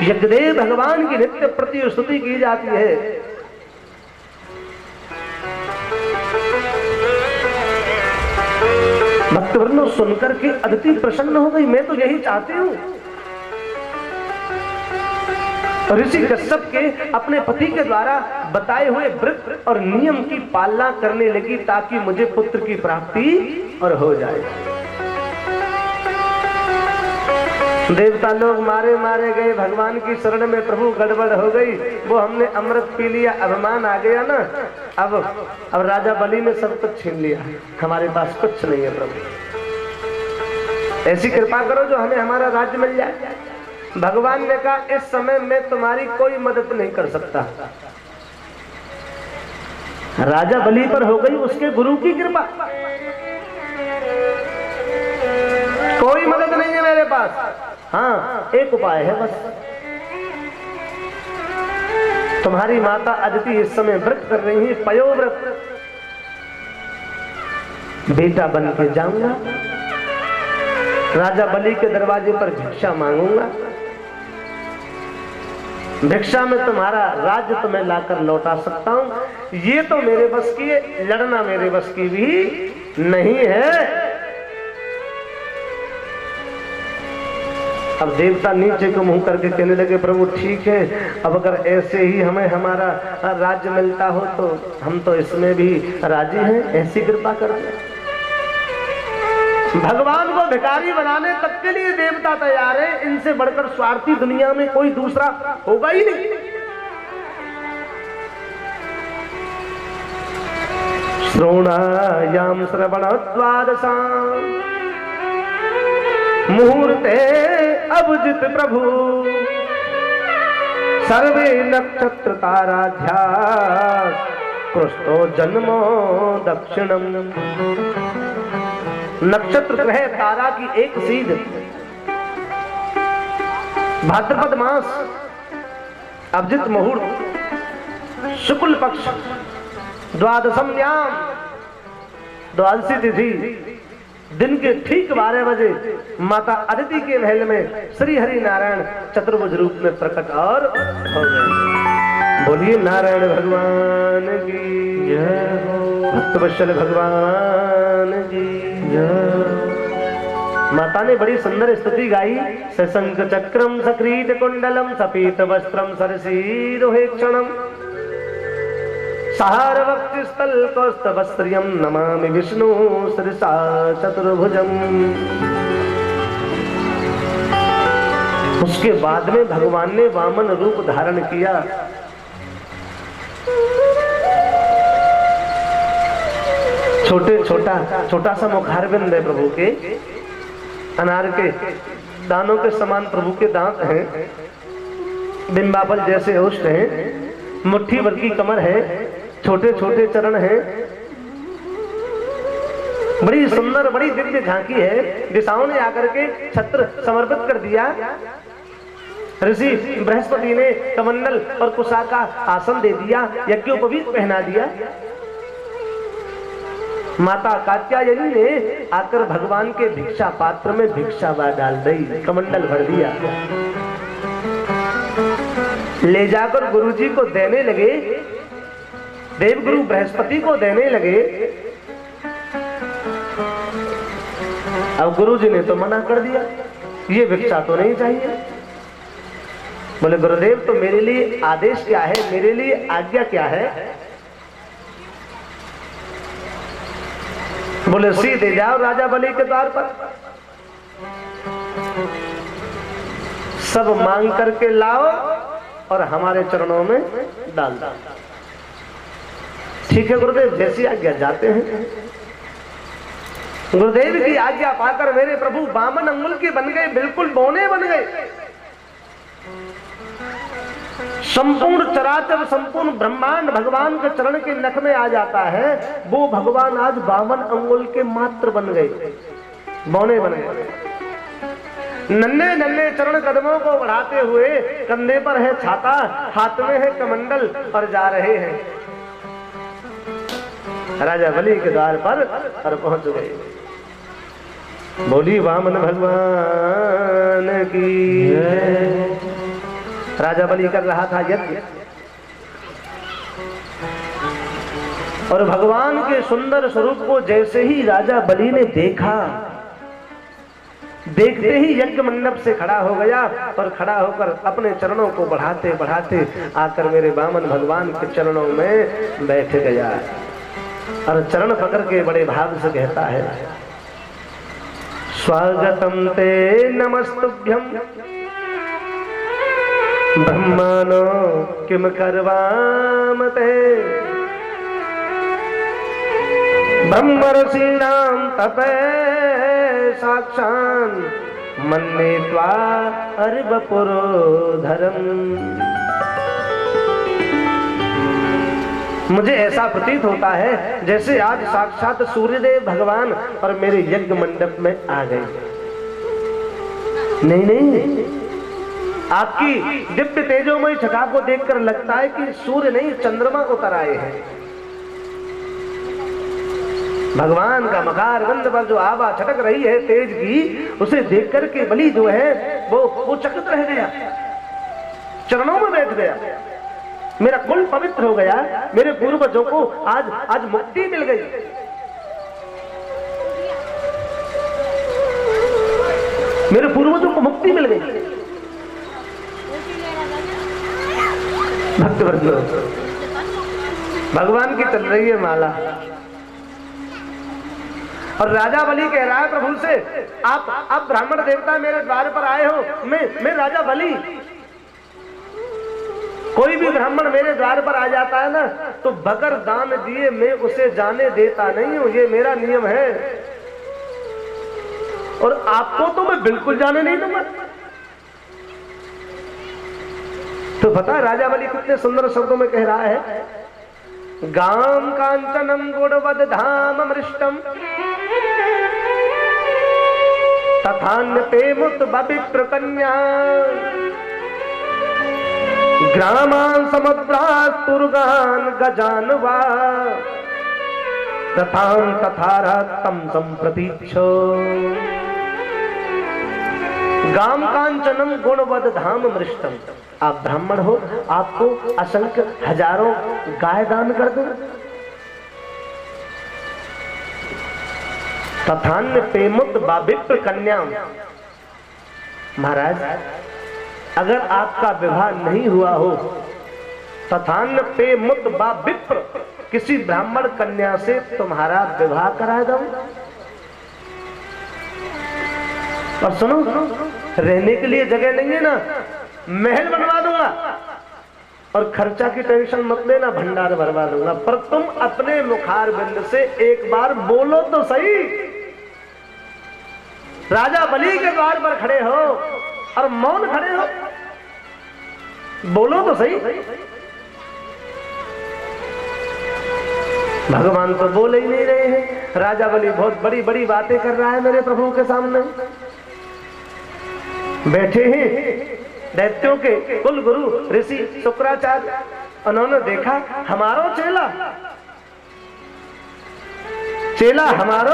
यज्ञदेव भगवान की नित्य प्रति स्तुति की जाती है। भक्तवृंद सुनकर के अदिति प्रसन्न हो गई। मैं तो यही चाहती हूँ। ऋषि कश्यप के अपने पति के द्वारा बताए हुए व्रत और नियम की पालना करने लगी ताकि मुझे पुत्र की प्राप्ति और हो जाए। देवता लोग मारे मारे गए, भगवान की शरण में प्रभु गड़बड़ हो गई। वो हमने अमृत पी लिया, अभिमान आ गया ना। अब राजा बलि ने सब कुछ छीन लिया, हमारे पास कुछ नहीं है। प्रभु ऐसी कृपा करो जो हमें हमारा राज्य मिल जाए। भगवान ने कहा, इस समय मैं तुम्हारी कोई मदद नहीं कर सकता। राजा बलि पर हो गई उसके गुरु की कृपा। कोई मदद नहीं है मेरे पास। हाँ, एक उपाय है बस। तुम्हारी माता अदिति इस समय व्रत कर रही है, पयोव्रत। बेटा बन के जाऊंगा, राजा बलि के दरवाजे पर भिक्षा मांगूंगा। भिक्षा में तुम्हारा राज्य तुम्हें लाकर लौटा सकता हूं। ये तो मेरे बस की है, लड़ना मेरे बस की भी नहीं है। अब देवता नीचे को मुंह करके कहने लगे, प्रभु ठीक है, अब अगर ऐसे ही हमें हमारा राज्य मिलता हो तो हम तो इसमें भी राजी हैं। ऐसी कृपा कर दो। भगवान को भिखारी बनाने तक के लिए देवता तैयार है। इनसे बढ़कर स्वार्थी दुनिया में कोई दूसरा होगा ही नहीं। श्रोणायाम श्रवणद्वादशां मुहूर्ते अभिजित प्रभु सर्वे नक्षत्र ताराध्या कृष्णो जन्मो दक्षिणम। नक्षत्र ग्रह तारा की एक सीध, भाद्रपद मास अभिजित मुहूर्त शुक्ल पक्ष द्वादशम्याम द्वादशी तिथि दिन के ठीक 12 बजे माता अदिति के महल में श्री हरि नारायण चतुर्भुज रूप में प्रकट और हो गए। बोलिए नारायण भगवान की जय हो, भक्तवत्सल भगवान की जय। माता ने बड़ी सुंदर स्तुति गाई। सशंख चक्रम सक्रीत कुंडलम सपीत वस्त्रम सरसीरोहेक्षणम सहारवक्षस्थल कौस्तवस्त्रियम नमामि विष्णु शिरसा चतुर्भुजम। उसके बाद में भगवान ने वामन रूप धारण किया। छोटा सा मुखारविंद है प्रभु के, अनार के दानों के समान प्रभु के दांत हैं, बिंबाबल जैसे ओष्ठ हैं, मुट्ठी भर की कमर है, छोटे छोटे चरण हैं, बड़ी सुंदर बड़ी दिव्य झांकी है। दिशाओं ने आकर के छत्र समर्पित कर दिया। ऋषि बृहस्पति ने कमंडल और कुशा का आसन दे दिया, यज्ञोपवीत पहना दिया। माता कात्यायनी ने आकर भगवान के भिक्षा पात्र में भिक्षा डाल दी, कमंडल भर दिया। ले जाकर गुरुजी को देने लगे, देवगुरु बृहस्पति को देने लगे। अब गुरुजी ने तो मना कर दिया, ये भिक्षा तो नहीं चाहिए। बोले गुरुदेव तो मेरे लिए आदेश क्या है, मेरे लिए आज्ञा क्या है? बोले सीधे जाओ राजा बलि के द्वार पर, सब मांग करके लाओ और हमारे चरणों में डाल दो। ठीक है गुरुदेव, जैसी आज्ञा जाते हैं। गुरुदेव की आज्ञा पाकर मेरे प्रभु बामन अंगुल के बन गए, बिल्कुल बौने बन गए। संपूर्ण चराचर संपूर्ण ब्रह्मांड भगवान के चरण के नख में आ जाता है। वो भगवान आज 52 अंगुल के मात्र बन गए, बौने बन गए। नन्हे नन्हे चरण कदमों को बढ़ाते हुए, कंधे पर है छाता, हाथ में है कमंडल और जा रहे हैं राजा बलि के द्वार पर और पहुंच गए। बोली वामन भगवान की राजा बलि कर रहा था यज्ञ, और भगवान के सुंदर स्वरूप को जैसे ही राजा बलि ने देखा, देखते ही यज्ञ मंडप से खड़ा हो गया और खड़ा होकर अपने चरणों को बढ़ाते बढ़ाते आकर मेरे वामन भगवान के चरणों में बैठ गया और चरण पकड़ के बड़े भाव से कहता है, स्वागतम ते नमस्तुभ्यं ब्रह्मणो किम करवाम ते, ब्रह्मर्षीणां तपे साक्षान् मन्ये त्वा अर्वपुरोधरम्। मुझे ऐसा प्रतीत होता है जैसे आज साक्षात सूर्यदेव भगवान और मेरे यज्ञ मंडप में आ गए। नहीं नहीं, आपकी दिव्य तेजोमय छटा को देखकर लगता है कि सूर्य नहीं चंद्रमा उतर आए हैं। भगवान का मकार बंद पर जो आभा छटक रही है तेज की, उसे देख करके बलि जो है वो चकित रह गया, चरणों में बैठ गया। मेरा कुल पवित्र हो गया, मेरे पूर्वजों को आज मुक्ति मिल गई। मेरे पूर्वजों को मुक्ति मिल गई। भक्तवृंद, भगवान की चल रही है माला और राजा बलि कह रहा है प्रभु से, आप ब्राह्मण देवता मेरे द्वार पर आए हो, मैं राजा बलि। कोई भी ब्राह्मण मेरे द्वार पर आ जाता है ना तो बगैर दान दिए मैं उसे जाने देता नहीं हूं, ये मेरा नियम है, और आपको तो मैं बिल्कुल जाने नहीं दूंगा। तो पता राजा बलि कितने सुंदर शब्दों में कह रहा है, गाम कांचनम गुणवद धाम मृष्टम तथान्य पे मुत बविप्र कन्या, ग्रामान समुद्रास्तुर्गान गजान वा तथां तथारा तम संप्रतीक्षो। गाम कांचनम गुणवद धाम मृष्टम, आप ब्राह्मण हो, आपको असंख्य हजारों गाय दान कर दूं। तथान्य पेमुत बाविप्र कन्या, महाराज अगर आपका विवाह नहीं हुआ हो, तथान्य पेमुत बाविप्र, किसी ब्राह्मण कन्या से तुम्हारा विवाह करा दूं। और सुनो, रहने के लिए जगह नहीं है ना, महल बनवा दूंगा और खर्चा की टेंशन मत लेना, भंडार भरवा दूंगा, पर तुम अपने मुखार बिंद से एक बार बोलो तो सही। राजा बलि के द्वार पर खड़े हो और मौन खड़े हो, बोलो तो सही। भगवान तो बोल ही नहीं रहे हैं। राजा बलि बहुत बड़ी बड़ी बातें कर रहा है मेरे प्रभु के सामने। बैठे हैं दैत्यों के कुल गुरु ऋषि शुक्राचार्य, उन्होंने देखा हमारो चेला हमारो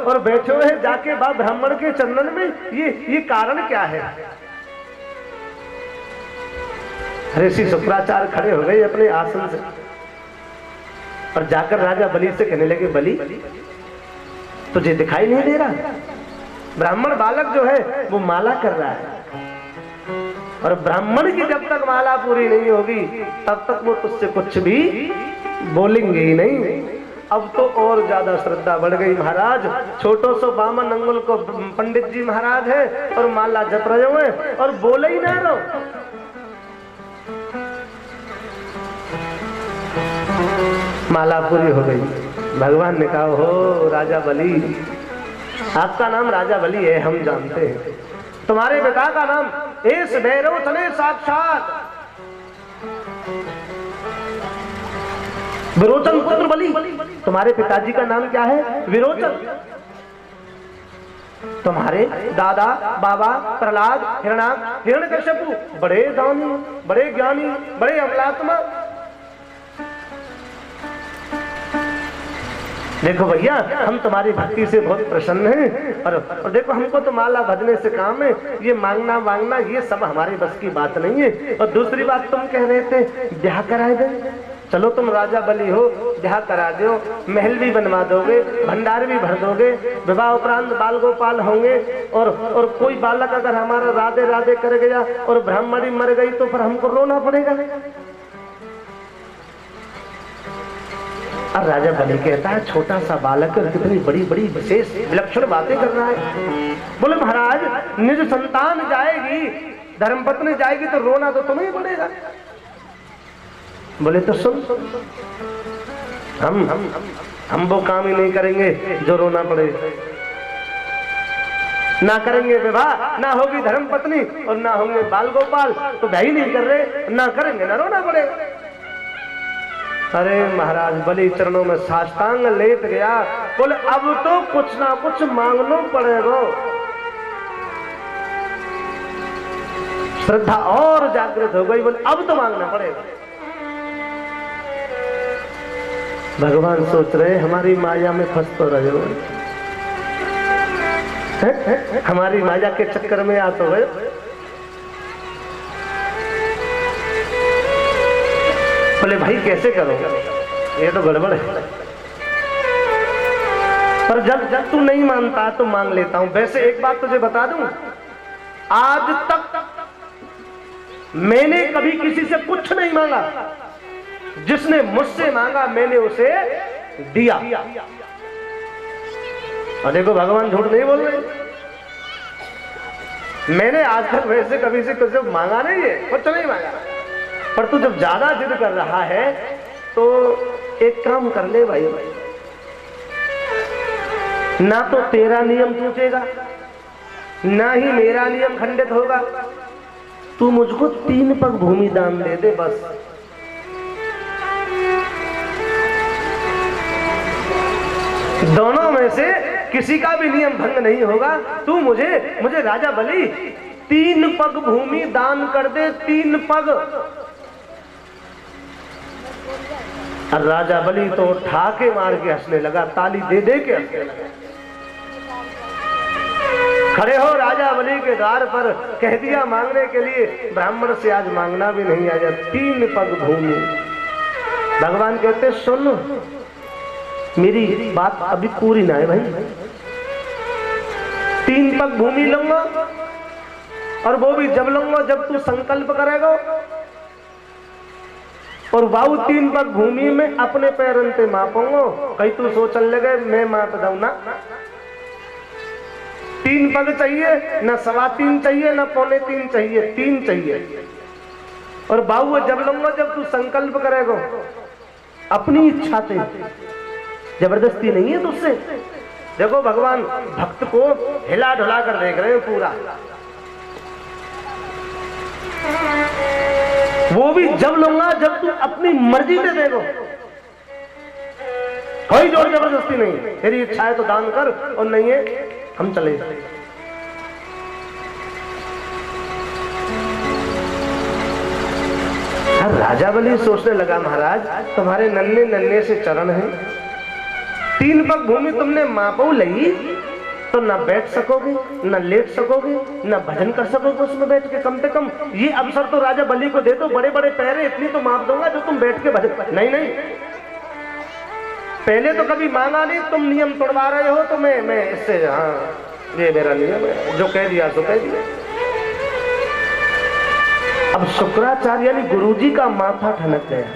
और बैठे हुए जाके बाप ब्राह्मण के चंदन में, ये कारण क्या है। ऋषि शुक्राचार्य खड़े हो गए अपने आसन से और जाकर राजा बलि से कहने लगे, बलि तुझे दिखाई नहीं दे रहा, ब्राह्मण बालक जो है वो माला कर रहा है, और ब्राह्मण की जब तक माला पूरी नहीं होगी तब तक वो तुझसे कुछ भी बोलेंगे ही नहीं। अब तो और ज्यादा श्रद्धा बढ़ गई महाराज। छोटो सो बामन अंगुल को पंडित जी महाराज है और माला जप रहे हुए और बोले ही ना रहो। माला पूरी हो गई। भगवान ने कहा, हो राजा बलि, आपका नाम राजा बलि है, हम जानते हैं। तुम्हारे पिता का नाम इस भैरव तने साक्षात विरोचन पुत्र बलि। तुम्हारे पिताजी का नाम क्या है? विरोचन। तुम्हारे दादा बाबा प्रहलाद, हिरण्याक्ष, हिरण्यकश्यपु बड़े दानी, बड़े ज्ञानी, बड़े अमलात्मा। देखो भैया, हम तुम्हारी भक्ति से बहुत प्रसन्न हैं और देखो हमको तो माला भजने से काम है, ये मांगना वांगना ये सब हमारी बस की बात नहीं है। और दूसरी बात तुम कह रहे थे ब्याह करा दे, चलो तुम राजा बलि हो, ब्याह करा दो, महल भी बनवा दोगे, भंडार भी भर दोगे, विवाह उपरांत बाल गोपाल होंगे और कोई बालक अगर हमारा राधे राधे कर गया और ब्राह्मणी मर गई तो फिर हमको रोना पड़ेगा। और राजा बलि कहता है छोटा सा बालक और कितनी बड़ी बड़ी विशेष विलक्षण बातें कर रहा है। बोले महाराज, निज संतान जाएगी, धर्मपत्नी जाएगी तो रोना तो तुम्हें ही पड़ेगा। बोले तो सुन, हम वो काम ही नहीं करेंगे जो रोना पड़े, ना करेंगे विवाह, ना होगी धर्मपत्नी और ना होंगे बाल गोपाल, तो भाई नहीं कर रहे, ना करेंगे ना रोना पड़ेगा। अरे महाराज बलि चरणों में साष्टांग लेट गया। बोले अब तो कुछ ना कुछ मांगना पड़ेगा। श्रद्धा और जागृत हो गई। बोले अब तो मांगना पड़ेगा। भगवान सोच रहे हमारी माया में फंस तो रहे हो, हमारी माया के चक्कर में आ तो गए। बोले भाई कैसे करोगे, ये तो गड़बड़ है। पर जब तू नहीं मानता तो मांग लेता हूं। वैसे एक बात तुझे बता दूं, आज तक मैंने कभी किसी से कुछ नहीं मांगा, जिसने मुझसे मांगा मैंने उसे दिया। और देखो भगवान झूठ नहीं बोल रहे, मैंने आज तक वैसे कभी से कुछ मांगा नहीं है, कुछ नहीं मांगा। पर तू जब ज्यादा जिद कर रहा है तो एक काम कर ले भाई, ना तो तेरा नियम टूटेगा ना ही मेरा नियम खंडित होगा। तू मुझको 3 पग भूमि दान दे दे बस। दोनों में से किसी का भी नियम भंग नहीं होगा। तू मुझे राजा बलि 3 पग भूमि दान कर दे, 3 पग। और राजा बलि तो ठाके मार के हंसने लगा, ताली दे दे के हंसने लगा। खड़े हो राजा बलि के द्वार पर, कह दिया मांगने के लिए, ब्राह्मण से आज मांगना भी नहीं आया। 3 पग भूमि। भगवान कहते सुन, मेरी बात अभी पूरी ना है भाई। 3 पग भूमि लूंगा और वो भी जब लूंगा जब तू संकल्प करेगा। और बाबू 3 पग भूमि में अपने पैरन से मापूंगा। कहीं तू सोचने लगे मैं माप दऊ ना। 3 पग चाहिए, ना 3.25 चाहिए, ना 3.25 चाहिए, 3 चाहिए। और बाबू जब लूंगा जब तू संकल्प करेगा, अपनी इच्छा से, जबरदस्ती नहीं है तुझसे। देखो भगवान भक्त को हिला ढुला कर देख रहे हैं पूरा। वो भी जब लूंगा जब तू अपनी मर्जी से देगो, कोई जोर जबरदस्ती नहीं। तेरी इच्छा है तो दान कर और नहीं है हम चले। राजा बलि सोचने लगा महाराज तुम्हारे नन्हे नन्हे से चरण हैं, 3 पग भूमि तुमने मापो लई तो ना बैठ सकोगे, ना लेट सकोगे, ना भजन कर सकोगे उसमें बैठ के। कम से कम ये अवसर तो राजा बलि को दे दो, बड़े बड़े पैरे इतनी तो माप दूंगा जो तुम बैठ के भजन। नहीं नहीं, पहले तो कभी मांगा नहीं, तुम नियम तोड़वा रहे हो तो मैं इससे, हाँ ये मेरा नियम है, जो कह दिया सो कह दिया। अब शुक्राचार्य यानी गुरुजी का माथा ठनक गया।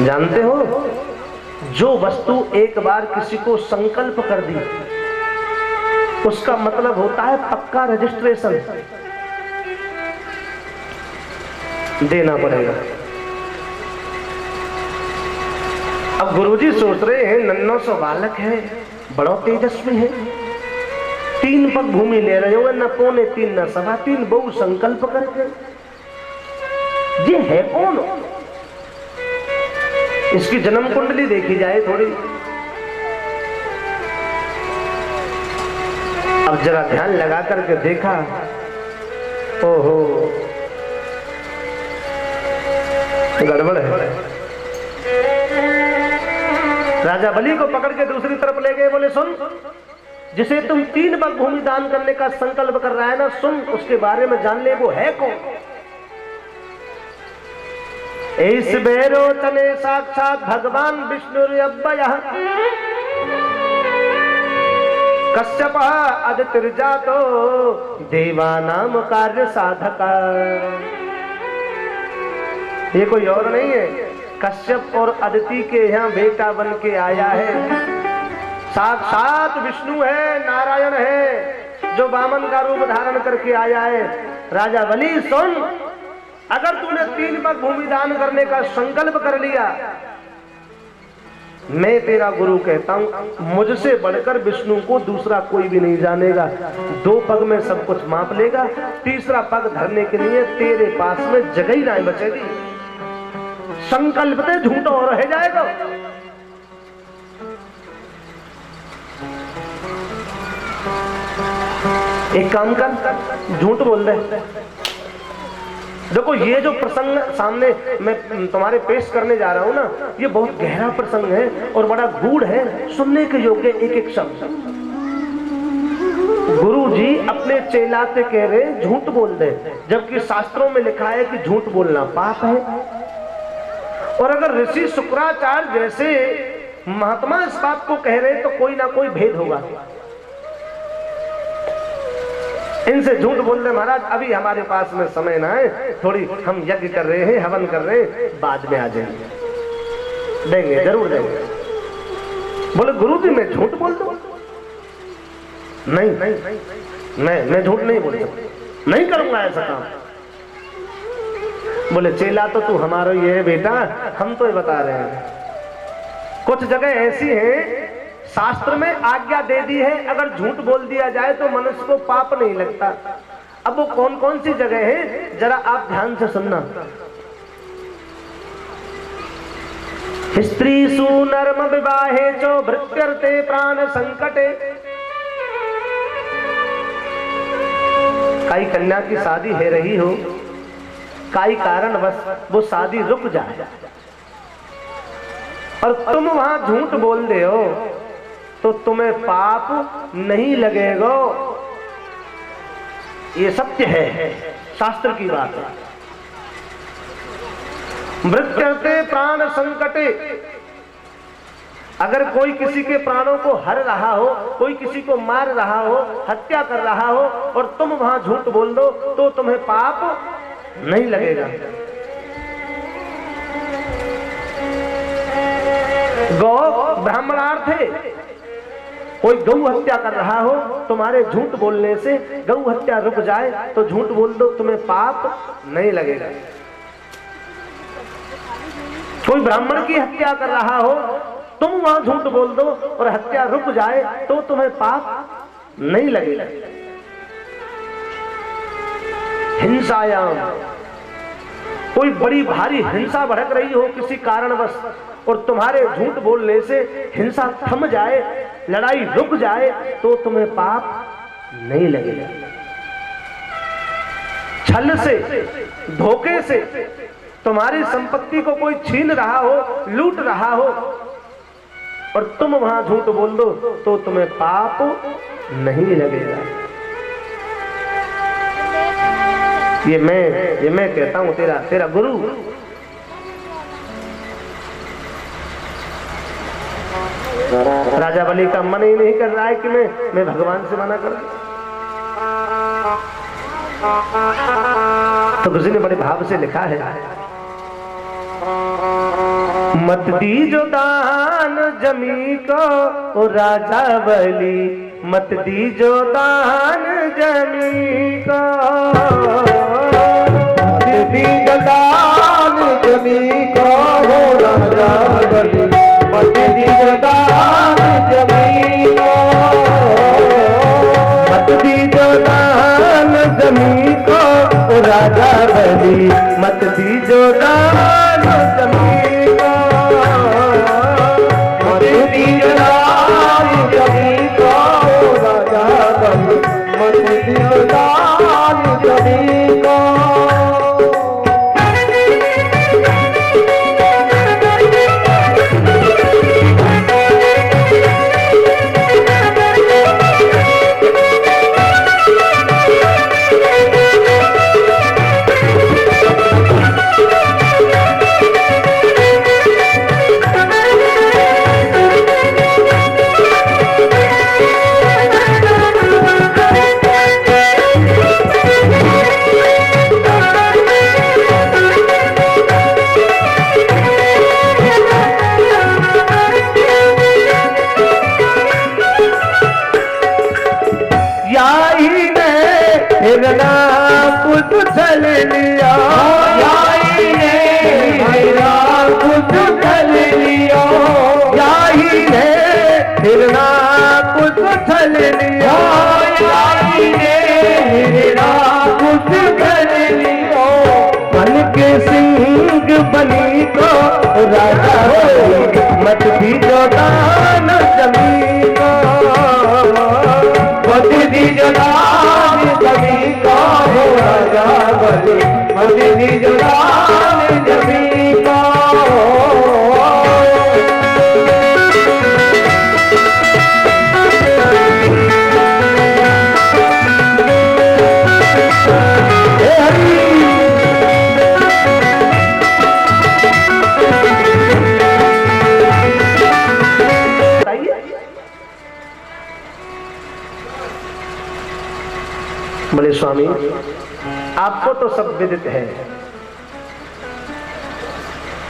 जानते हो, जो वस्तु एक बार किसी को संकल्प कर दी उसका मतलब होता है पक्का रजिस्ट्रेशन देना पड़ेगा। अब गुरुजी सोच रहे हैं नन्ना सा बालक है, बड़ा तेजस्वी है, 3 पग भूमि ले रहे हो, न 3.25 न 3.25, बहु संकल्प करके। ये है कौन? इसकी जन्म कुंडली देखी जाए थोड़ी। अब जरा ध्यान लगा करके देखा, ओहो गड़बड़ है। राजा बलि को पकड़ के दूसरी तरफ ले गए, बोले सुन, जिसे तुम 3 पग भूमि दान करने का संकल्प कर रहा है ना, सुन उसके बारे में जान ले, वो है कौन। इस बेरो तने साक्षात भगवान विष्णु कश्यप अदितिर्जातो देवानाम कार्य साधका। ये कोई और नहीं है, कश्यप और अदिति के यहाँ बेटा बन के आया है। साक्षात विष्णु है, नारायण है, जो वामन का रूप धारण करके आया है। राजा बलि सुन, अगर तूने 3 पग भूमि दान करने का संकल्प कर लिया, मैं तेरा गुरु कहता हूं, मुझसे बढ़कर विष्णु को दूसरा कोई भी नहीं जानेगा। 2 पग में सब कुछ माप लेगा, तीसरा पग धरने के लिए तेरे पास में जगह ही नहीं बचेगी। संकल्प से झूठ और रह जाएगा। एक काम कर, झूठ बोल दे। देखो ये जो प्रसंग सामने मैं तुम्हारे पेश करने जा रहा हूं ना, ये बहुत गहरा प्रसंग है और बड़ा गूढ़ है, सुनने के योग्य एक एक शब्द। गुरु जी अपने चेला से कह रहे झूठ बोल दे, जबकि शास्त्रों में लिखा है कि झूठ बोलना पाप है। और अगर ऋषि शुक्राचार्य जैसे महात्मा इस बात को कह रहे तो कोई ना कोई भेद होगा। इनसे झूठ बोल रहे महाराज, अभी हमारे पास में समय ना है, थोड़ी हम यज्ञ कर रहे हैं, हवन कर रहे हैं, बाद में आ जाएंगे, देंगे, जरूर देंगे। बोले गुरु जी मैं झूठ बोल दूं? नहीं, मैं झूठ नहीं बोल सकता, नहीं करूंगा ऐसा काम। बोले चेला तो तू हमारा ही है बेटा, हम तो ये बता रहे हैं। कुछ जगह ऐसी है शास्त्र में आज्ञा दे दी है, अगर झूठ बोल दिया जाए तो मनुष्य को पाप नहीं लगता। अब वो कौन कौन सी जगह है, जरा आप ध्यान से सुनना। स्त्रीषु नर्म विवाहे चो भृत्यर्थे प्राण संकटे। कई कन्या की शादी है रही हो, कई कारण बस वो शादी रुक जाए और तुम वहां झूठ बोल दे हो तो तुम्हें पाप नहीं लगेगा। ये सत्य है, शास्त्र की बात है। मृत्युते प्राण संकटे, अगर कोई किसी के प्राणों को हर रहा हो, कोई किसी को मार रहा हो, हत्या कर रहा हो और तुम वहां झूठ बोल दो तो तुम्हें पाप नहीं लगेगा। गौ ब्राह्मणार्थ है, कोई गौ हत्या कर रहा हो, तुम्हारे झूठ बोलने से गौ हत्या रुक जाए तो झूठ बोल दो, तुम्हें पाप नहीं लगेगा। कोई ब्राह्मण की हत्या कर रहा हो, तुम वहां झूठ बोल दो और हत्या रुक जाए तो तुम्हें पाप नहीं लगेगा। हिंसायाम, कोई बड़ी भारी हिंसा भड़क रही हो किसी कारणवश और तुम्हारे झूठ बोलने से हिंसा थम जाए, लड़ाई रुक जाए तो तुम्हें पाप नहीं लगेगा। छल से, धोखे से तुम्हारी संपत्ति को कोई छीन रहा हो, लूट रहा हो और तुम वहां झूठ बोल दो तो तुम्हें पाप नहीं लगेगा। ये मैं कहता हूं, तेरा गुरु। राजा बलि का मन ही नहीं कर रहा है कि मैं भगवान से मना करूं, तो किसी ने बड़े भाव से लिखा है, मत दीजो दान जमी को राजा बलि, मत दीजो दान जमी को, मत दीजो दान जमी को राजा बलि, मत दीजो दान जमी को, मत दीजो दान जमी को राजा बलि, मत दीजो दान जमी को, मत दीजो दान जमी को राजा बलि, मत दीजो दान जमी को। याही ने हिरना कुछ छल लिया, याही ने हिरना कुछ छल लिया, याही ने हिरना कुछ छल लिया, याही ने हिरना कुछ छल लिया। मन के सिंह बनी को राजा मत भी जोदान जमीन मत भी जोदान जमीन का हो राजा बली मत भी जोदान जमीन का। बोले स्वामी आपको तो सब विदित है,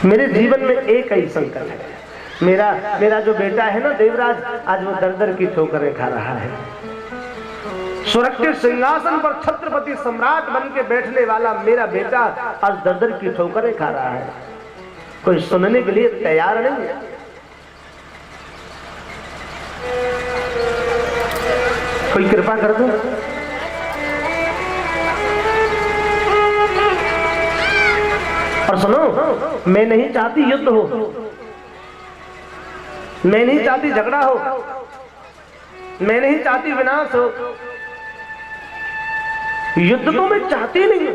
मेरे जीवन में एक ही संकट है। मेरा जो बेटा है ना देवराज, आज वो दर दर की ठोकरें खा रहा है। सुरक्षित सिंहासन पर छत्रपति सम्राट बन के बैठने वाला मेरा बेटा आज दर दर की ठोकरें खा रहा है। कोई सुनने के लिए तैयार नहीं है। कोई कृपा कर दो। और सुनो, मैं नहीं चाहती युद्ध हो, मैं नहीं चाहती झगड़ा हो, मैं नहीं चाहती विनाश हो। युद्ध तो मैं चाहती नहीं।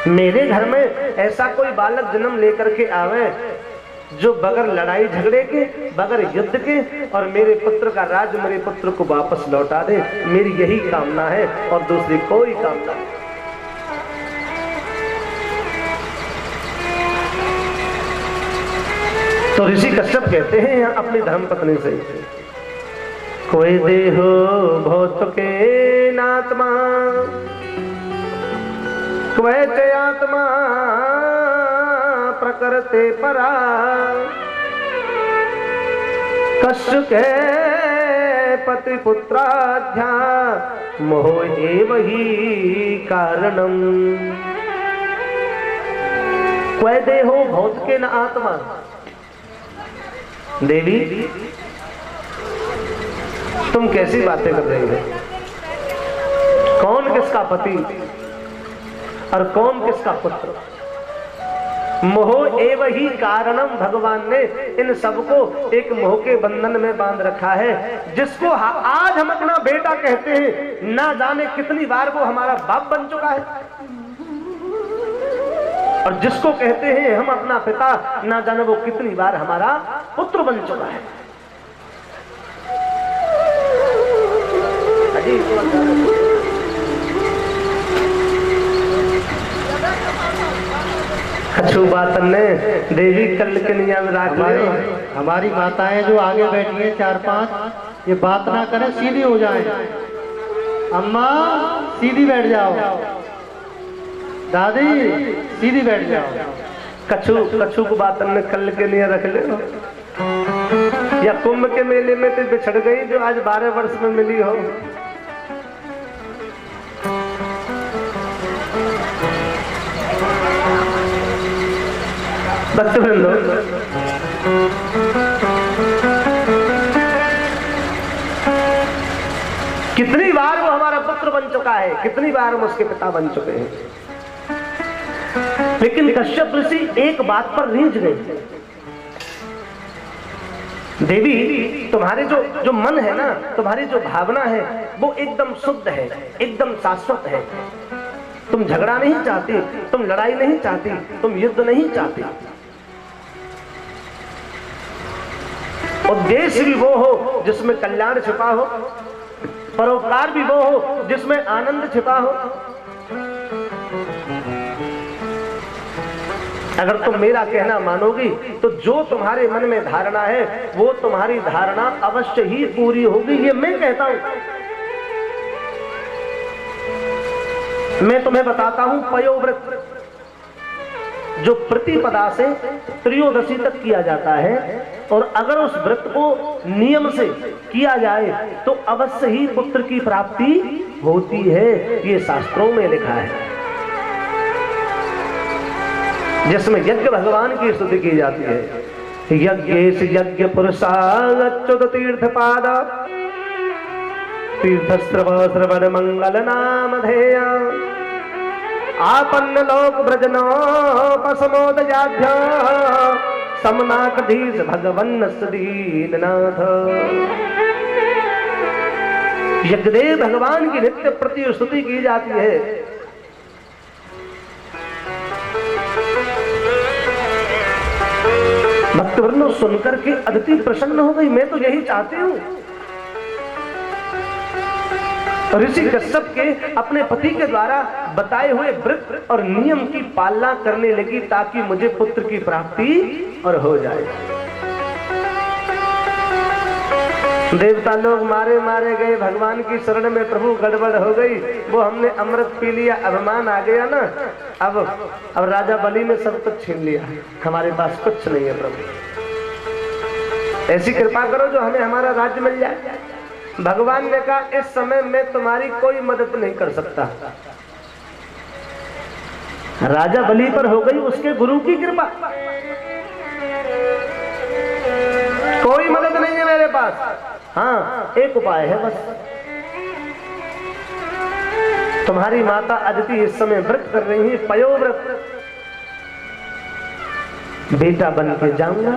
मेरे घर में ऐसा कोई बालक जन्म लेकर के आवे जो बगैर लड़ाई झगड़े के, बगैर युद्ध के, और मेरे पुत्र का राज मेरे पुत्र को वापस लौटा दे। मेरी यही कामना है और दूसरी कोई कामना नहीं। तो ऋषि कश्यप कहते हैं अपनी धर्म पत्नी से, कोई देहो भौत के नात्मा क्वै च आत्मा प्रकृते परा, कश्य के पति पुत्राध्या मोह एव ही कारणम। क्वै देहो भौत के न आत्मा। देवी तुम कैसी बातें कर रही हो? कौन किसका पति और कौन किसका पुत्र? मोह एव ही कारणम। भगवान ने इन सबको एक मोह के बंधन में बांध रखा है। जिसको आज हम अपना बेटा कहते हैं, ना जाने कितनी बार वो हमारा बाप बन चुका है। और जिसको कहते हैं हम अपना पिता, ना जाने वो कितनी बार हमारा पुत्र बन चुका है। अच्छी बात ने देवी कल के नियम राख ले। हमारी माताएं जो आगे बैठी है 4-5, ये बात ना करें, सीधी हो जाए। अम्मा सीधी बैठ जाओ, दादी सीधी बैठ जाओ। कछु को बात ने कल के लिए रख ले। या कुंभ के मेले में तो बिछड़ गई जो आज 12 वर्ष में मिली हो। बच्चों कितनी बार वो हमारा पुत्र बन चुका है, कितनी बार हम उसके पिता बन चुके हैं। लेकिन कश्यप ऋषि एक बात पर रीझ गए। देवी तुम्हारे जो मन है ना, तुम्हारी जो भावना है वो एकदम शुद्ध है, एकदम शाश्वत है। तुम झगड़ा नहीं चाहती, तुम लड़ाई नहीं चाहती, तुम युद्ध नहीं चाहती। उद्देश्य भी वो हो जिसमें कल्याण छिपा हो, परोपकार भी वो हो जिसमें आनंद छिपा हो। अगर तुम मेरा कहना मानोगी तो जो तुम्हारे मन में धारणा है वो तुम्हारी धारणा अवश्य ही पूरी होगी। ये मैं कहता हूं, मैं तुम्हें बताता हूं पयोव्रत। जो प्रतिपदा से त्रयोदशी तक किया जाता है, और अगर उस व्रत को नियम से किया जाए तो अवश्य ही पुत्र की प्राप्ति होती है, ये शास्त्रों में लिखा है, जिसमें यज्ञ भगवान की स्तुति की जाती है। यज्ञेश यज्ञ पुरुषाच्युत तीर्थ पाद तीर्थस्त्रव श्रवण मंगल नाम धेय आपन्न लोक ब्रजनोपसमोदयाध्य समनाकधीश भगवन् दीननाथ। यज्ञदेव भगवान की नित्य प्रति स्तुति की जाती है। भक्तवृंद सुनकर के अदिति प्रसन्न हो गई। मैं तो यही चाहती हूँ। ऋषि कश्यप के अपने पति के द्वारा बताए हुए व्रत और नियम की पालना करने लगी ताकि मुझे पुत्र की प्राप्ति और हो जाए। देवता लोग मारे मारे गए, भगवान की शरण में प्रभु गड़बड़ हो गई, वो हमने अमृत पी लिया, अभिमान आ गया ना। अब राजा बलि ने सब कुछ छीन लिया, हमारे पास कुछ नहीं है प्रभु, ऐसी कृपा करो जो हमें हमारा राज्य मिल जाए। भगवान ने कहा इस समय मैं तुम्हारी कोई मदद नहीं कर सकता। राजा बलि पर हो गई उसके गुरु की कृपा, कोई मदद नहीं है मेरे पास। हाँ, एक उपाय है बस, तुम्हारी माता अदिति इस समय व्रत कर रही है, पयोव्रत, बेटा बन के जाऊंगा,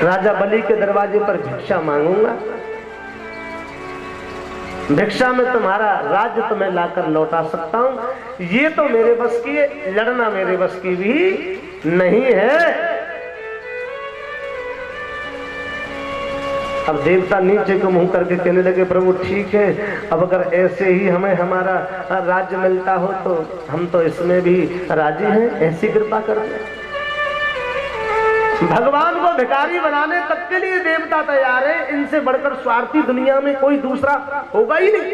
राजा बलि के दरवाजे पर भिक्षा मांगूंगा, भिक्षा में तुम्हारा राज्य तुम्हें लाकर लौटा सकता हूं। ये तो मेरे बस की है, लड़ना मेरे बस की भी नहीं है। अब देवता नीचे को मुंह करके कहने लगे प्रभु ठीक है, अब अगर ऐसे ही हमें हमारा राज्य मिलता हो तो हम तो इसमें भी राजी हैं, ऐसी कृपा कर दे। भगवान को भिखारी बनाने तक के लिए देवता तैयार है, इनसे बढ़कर स्वार्थी दुनिया में कोई दूसरा होगा ही नहीं।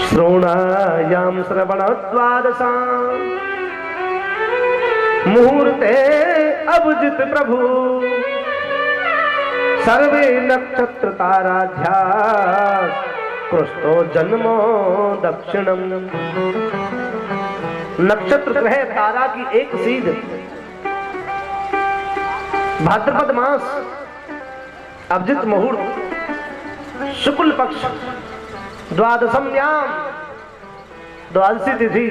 श्रोणायाम श्रवणद्वादशां मुहूर्ते अभिजित प्रभु सर्वे नक्षत्र ताराध्या कृष्णो जन्मो दक्षिणम। नक्षत्र ग्रह तारा की एक सीध, भाद्रपद मास अभिजित मुहूर्त शुक्ल पक्ष द्वादशम्याम द्वादशी तिथि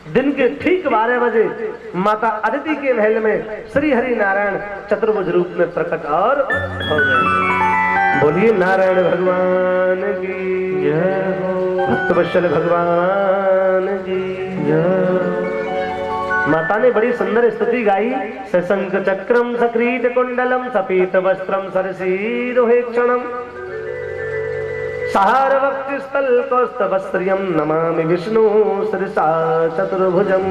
दिन के ठीक 12 बजे माता अदिति के महल में श्री हरि नारायण चतुर्भुज रूप में प्रकट और हो गए। बोलिए नारायण भगवान की जय हो, भक्तवत्सल भगवान की जय। माता ने बड़ी सुंदर स्तुति गाई। सशंख चक्रम सक्रीट कुंडलम सपीत वस्त्रम सरसीरोहेक्षणम सहार वक्षस्थल कौस्तवस्त्रियम नमामि विष्णु शिरसा चतुर्भुजम।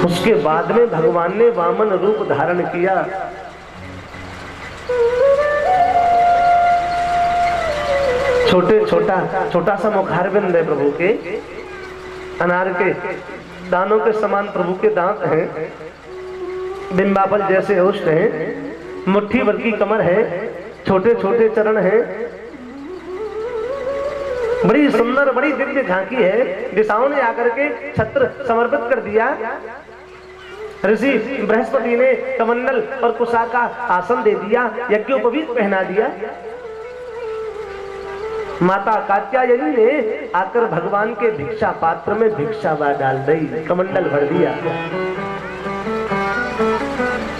उसके बाद में भगवान ने वामन रूप धारण किया। छोटा सा मुखारविंद है प्रभु के, अनार के दानों के समान प्रभु के दांत हैं, बिंबाबल जैसे ओष्ठ हैं, मुट्ठी भर की कमर है, छोटे छोटे चरण हैं, बड़ी सुंदर बड़ी दिव्य झांकी है। दिशाओं ने आकर के छत्र समर्पित कर दिया। ऋषि बृहस्पति ने कमंडल और कुशा का आसन दे दिया, यज्ञोपवीत पहना दिया। माता कात्यायनी ने आकर भगवान के भिक्षा पात्र में भिक्षा डाल दी, कमंडल भर दिया,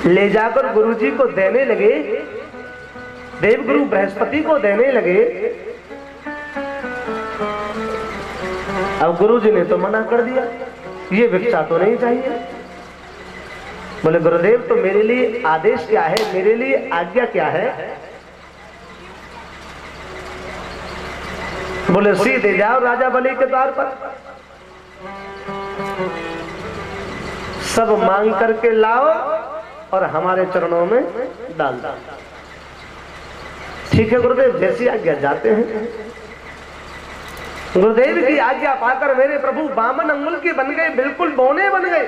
ले जाकर गुरुजी को देने लगे, देवगुरु बृहस्पति को देने लगे। अब गुरुजी ने तो मना कर दिया, ये भिक्षा तो नहीं चाहिए। बोले गुरुदेव तो मेरे लिए आदेश क्या है, मेरे लिए आज्ञा क्या है? बोले सीधे जाओ राजा बलि के द्वार पर, सब मांग करके लाओ और हमारे चरणों में डाल दो। ठीक है गुरुदेव, जैसी आज्ञा, जाते हैं। गुरुदेव की आज्ञा पाकर मेरे प्रभु बामन अंगुल के बन गए, बिल्कुल बौने बन गए।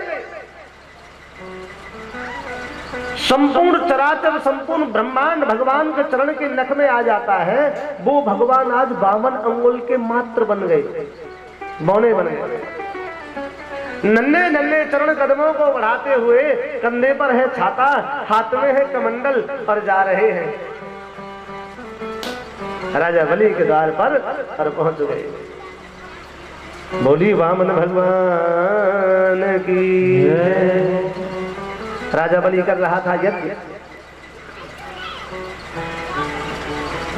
संपूर्ण चराचर, संपूर्ण ब्रह्मांड भगवान के चरण के नख में आ जाता है। वो भगवान आज 52 अंगुल के मात्र बन गए, बौने बन गए। नन्हे नन्हे चरण कदमों को बढ़ाते हुए, कंधे पर है छाता, हाथ में है कमंडल, और जा रहे हैं राजा बलि के द्वार पर और पहुंच गए। बोली वामन भगवान की। राजा बलि कर रहा था यज्ञ,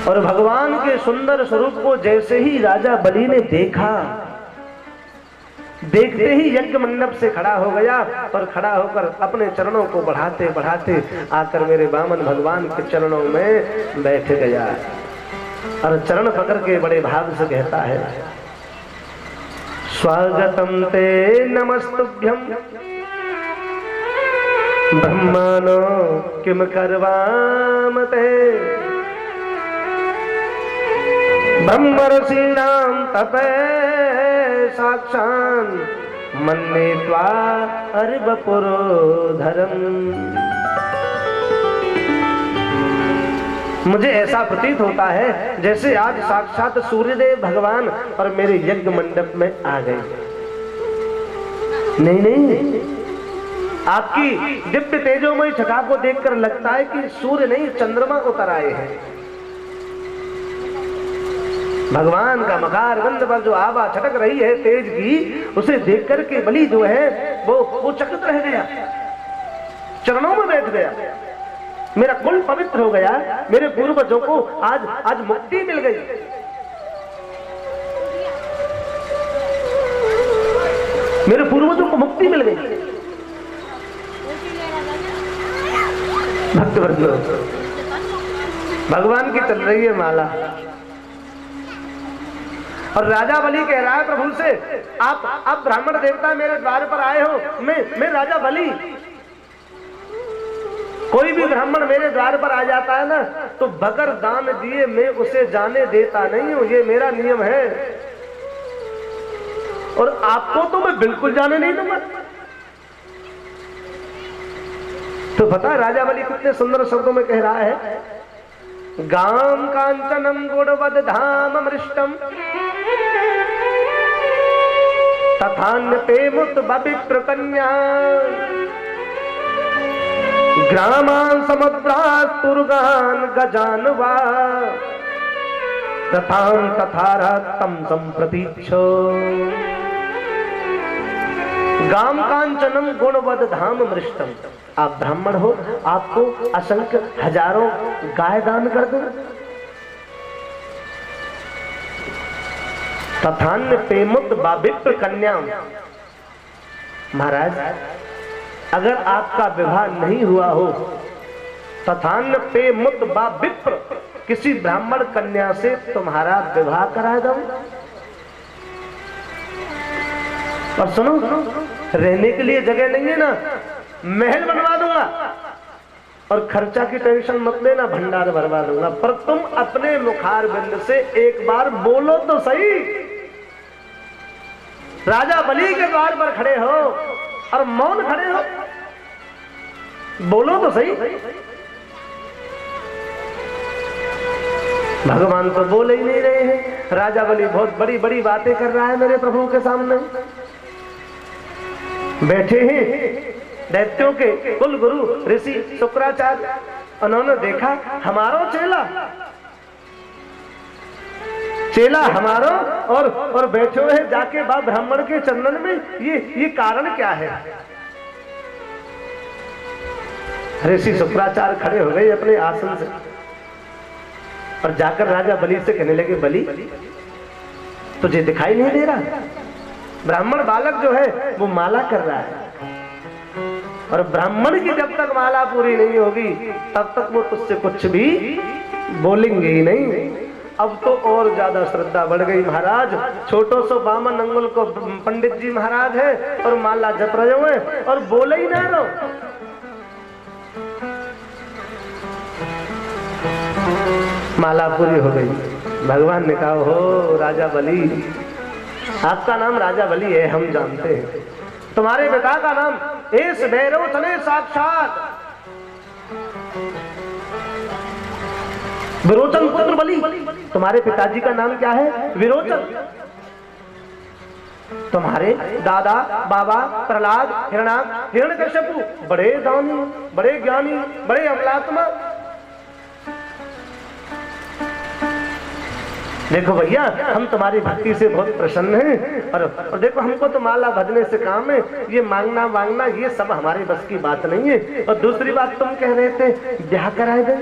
और भगवान के सुंदर स्वरूप को जैसे ही राजा बलि ने देखा, देखते ही यज्ञ मंडप से खड़ा हो गया और खड़ा होकर अपने चरणों को बढ़ाते बढ़ाते आकर मेरे वामन भगवान के चरणों में बैठ गया और चरण पकड़ के बड़े भाव से कहता है, स्वागतम ते नमस्तुभ्यं ब्रह्मणो किम करवाम ते ब्रह्मर्षीणां तपे साक्षान् मन्ये त्वा अर्वपुरोधरम्। मुझे ऐसा प्रतीत होता है जैसे आज साक्षात सूर्यदेव भगवान और मेरे यज्ञ मंडप में आ गए। नहीं नहीं, आपकी दिव्य तेजोमय छटा को देखकर लगता है कि सूर्य नहीं, चंद्रमा उतर आए हैं। भगवान का मकार बंद पर जो आभा छटक रही है तेज की, उसे देख करके बलि जो है वो चकित रह गया, चरणों में बैठ गया। मेरा कुल पवित्र हो गया, मेरे पूर्वजों को आज मुक्ति मिल गई। मेरे पूर्वजों को मुक्ति मिल गई। भक्तवर्ग, भगवान की चल रही है माला, और राजा बलि कह रहा है प्रभु से, आप ब्राह्मण देवता मेरे द्वार पर आए हो, मैं राजा बलि। कोई भी ब्राह्मण मेरे द्वार पर आ जाता है ना, तो बगैर दान दिए मैं उसे जाने देता नहीं हूं, ये मेरा नियम है। और आपको तो मैं बिल्कुल जाने नहीं दूंगा। तो पता राजा बलि कितने सुंदर शब्दों में कह रहा है, गाम कांचनम गुणवद धाम मृष्टम तथान्य पे मुत बविप्र कन्या ग्रामान समुद्रास्तुर्गान गजान वा तथां तथारा तम संप्रतीक्षो। गाम कांचनम गुणवद धाम मृष्टम। आप ब्राह्मण हो, आपको असंख्य हजारों गाय दान कर दूं। तथान्य पेमुत बाविप्र कन्या। महाराज, अगर आपका विवाह नहीं हुआ हो, तथान्य पेमुत बाविप्र, किसी ब्राह्मण कन्या से तुम्हारा विवाह करा दूं। और सुनो, रहने के लिए जगह नहीं है ना, महल बनवा दूंगा, और खर्चा की टेंशन मत लेना, भंडार भरवा दूंगा। पर तुम अपने मुखार बिंद से एक बार बोलो तो सही। राजा बलि के द्वार पर खड़े हो और मौन खड़े हो, बोलो तो सही। भगवान तो बोल ही नहीं रहे हैं। राजा बलि बहुत बड़ी बड़ी बातें कर रहा है मेरे प्रभु के सामने। बैठे हैं दैत्यों के कुल गुरु ऋषि शुक्राचार्य, उन्होंने देखा हमारो चेला हमारो और बैठे हुए जाके बाप ब्राह्मण के चंदन में, ये कारण क्या है। ऋषि शुक्राचार्य खड़े हो गए अपने आसन से और जाकर राजा बलि से कहने लगे, बलि तुझे दिखाई नहीं दे रहा, ब्राह्मण बालक जो है वो माला कर रहा है, और ब्राह्मण की जब तक माला पूरी नहीं होगी तब तक वो तुझसे कुछ भी बोलेंगे ही नहीं। अब तो और ज्यादा श्रद्धा बढ़ गई महाराज। छोटो सो 52 अंगुल को पंडित जी महाराज है और माला जप रहे हुए और बोले ही ना रहो। माला पूरी हो गई। भगवान ने कहा, हो राजा बलि, आपका नाम राजा बलि है, हम जानते हैं। तुम्हारे पिता का नाम इस भैरव तने साक्षात विरोचन पुत्र बलि। तुम्हारे पिताजी का नाम क्या है? विरोचन। तुम्हारे दादा बाबा प्रहलाद, हिरणाक्ष, हिरण्यकश्यपु बड़े दानी, बड़े ज्ञानी, बड़े अमलात्मा। देखो भैया, हम तुम्हारी भक्ति से बहुत प्रसन्न हैं और देखो हमको तो माला भजने से काम है, ये मांगना वांगना ये सब हमारे बस की बात नहीं है। और दूसरी बात, तुम कह रहे थे ब्याह करा दे।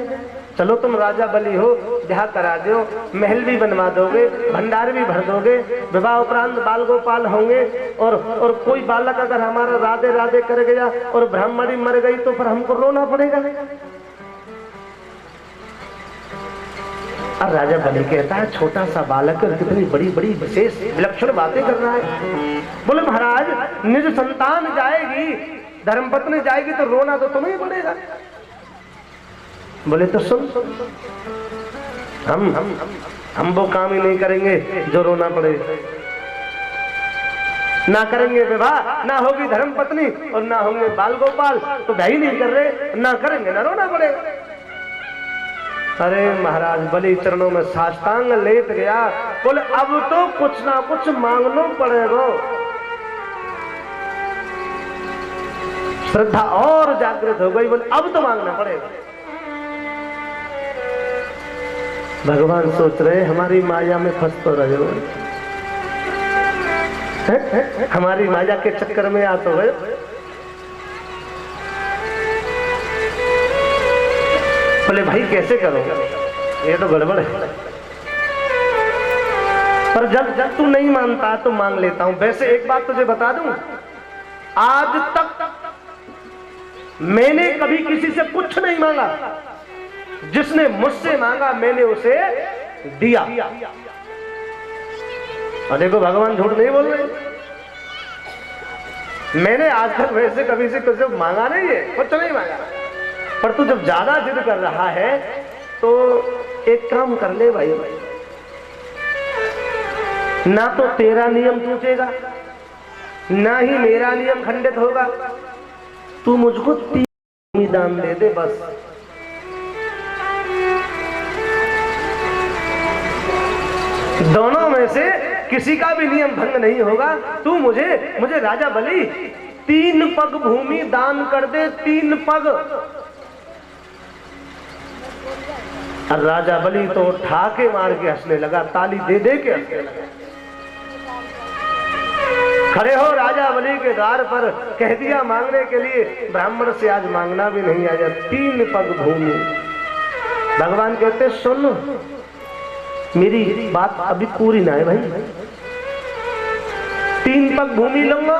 चलो तुम राजा बलि हो, ब्याह करा दो, महल भी बनवा दोगे, भंडार भी भर दोगे, विवाह उपरांत बाल गोपाल होंगे और कोई बालक अगर हमारा राधे राधे कर गया और ब्राह्मणी मर गई तो फिर हमको रोना पड़ेगा। और राजा बलि कहता है, छोटा सा बालक और कितनी बड़ी बड़ी विशेष विलक्षण बातें कर रहा है। बोले महाराज, निज संतान जाएगी, धर्मपत्नी जाएगी तो रोना तो तुम्हें ही पड़ेगा। बोले तो सुन, हम वो काम ही नहीं करेंगे जो रोना पड़े। ना करेंगे विवाह, ना होगी धर्मपत्नी और ना होंगे बाल गोपाल, तो भाई नहीं कर रहे, ना करेंगे ना रोना पड़ेगा। अरे महाराज बलि चरणों में साष्टांग लेट गया। बोले अब तो कुछ ना कुछ मांगना पड़ेगा। श्रद्धा और जागृत हो गई। बोले अब तो मांगना पड़ेगा। भगवान सोच रहे, हमारी माया में फंस तो रहे हो, हमारी माया के चक्कर में आ तो गए। बोले भाई कैसे करोगे, ये तो गड़बड़ है। पर जब तू नहीं मानता तो मांग लेता हूं। वैसे एक बात तुझे बता दूं, आज तक मैंने कभी किसी से कुछ नहीं मांगा, जिसने मुझसे मांगा मैंने उसे दिया। और देखो भगवान झूठ नहीं बोल रहे, मैंने आज तक वैसे कभी से कुछ मांगा नहीं है, कुछ नहीं मांगा। पर तू जब ज्यादा जिद कर रहा है तो एक काम कर ले भाई, ना तो तेरा नियम टूटेगा ना ही मेरा नियम खंडित होगा। तू मुझको 3 दान दे दे बस। दोनों में से किसी का भी नियम भंग नहीं होगा। तू मुझे राजा बलि 3 पग भूमि दान कर दे, 3 पग। और राजा बलि तो ठाके मार के हंसने लगा, ताली दे दे के हंसने लगा। खड़े हो राजा बलि के द्वार पर, कह दिया मांगने के लिए, ब्राह्मण से आज मांगना भी नहीं आया, 3 पग भूमि। भगवान कहते सुन, मेरी बात अभी पूरी ना है भाई। 3 पग भूमि लूंगा